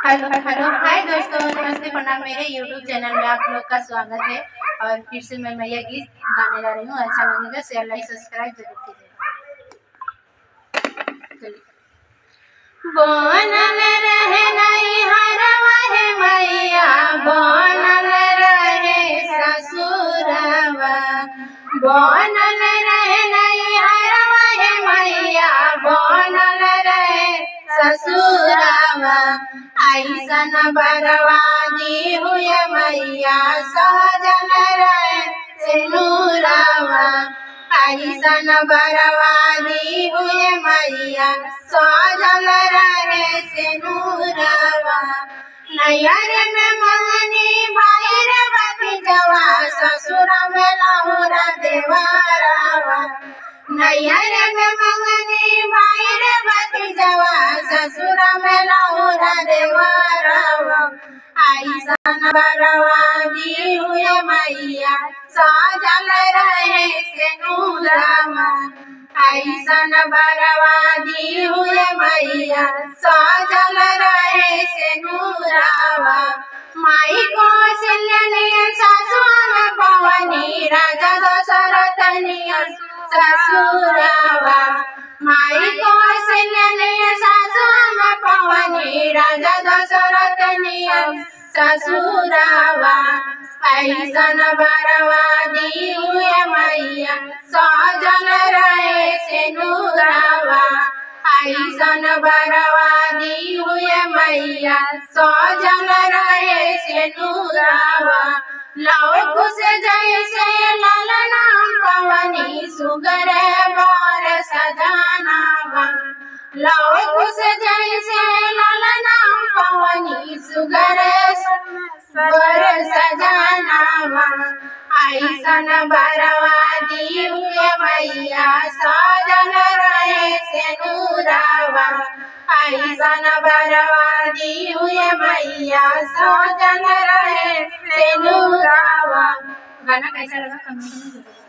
Hello hello hi दोस्तों, नमस्ते प्रणाम। मेरे यूट्यूब चैनल में आप लोग का स्वागत है। और फिर से मैं मैया गीत गाने जा रही हूँ। अच्छा लगेगा, शेयर लाइक सब्सक्राइब जरूर कीजिए। बनल रहे नहीं हरवा है मैया, बनल रहे ससुरवा, बनल रहे नहीं हरवा है मैया, बनल रहे ससुरवा। ऐसन बर्बादी हुए मैया, सहजल रहे सिनुरवा। ऐसन बर्बादी हुए मैया, सहजल रहे सिनुरवा। नैहर में मंगनी बाहर भतीजवा, ससुर में लहुरा देवरवा। नैहर में मंगनी बाहर भतीजवा, ससुर में लहुरा देवरवा। ऐसन बर्बादी हुए मैया, सहजल रहे सिनुरवा। ऐसन बर्बादी हुए मैया, सहजल रहे सिनुरवा। माई कौशल्या नियन सासु में पवनी, राजा दशरथ नियन ससुरवा। माई कौशल्या नियन सासु में पवनी, राजा दशरथ नियन ससुरवा। ऐसन बर्बादी हुए मैया, सहजल रहे सिनुरवा। ऐसन बर्बादी हुए मैया, सहजल रहे सिनुरवा। लौकु से जैसे ललना पवनी, सुगर बर सजनावा। लौकु से जैसे ललना पवनी, सुगर बर सजनावा। ऐसन बर्बादी हुए मैया, सहजल रहे सिनुरवा। ऐसन बर्बादी हुए मैया, सहजल रहे सिनुरवा। गाना कैसा लगा कमेंट में जरूर।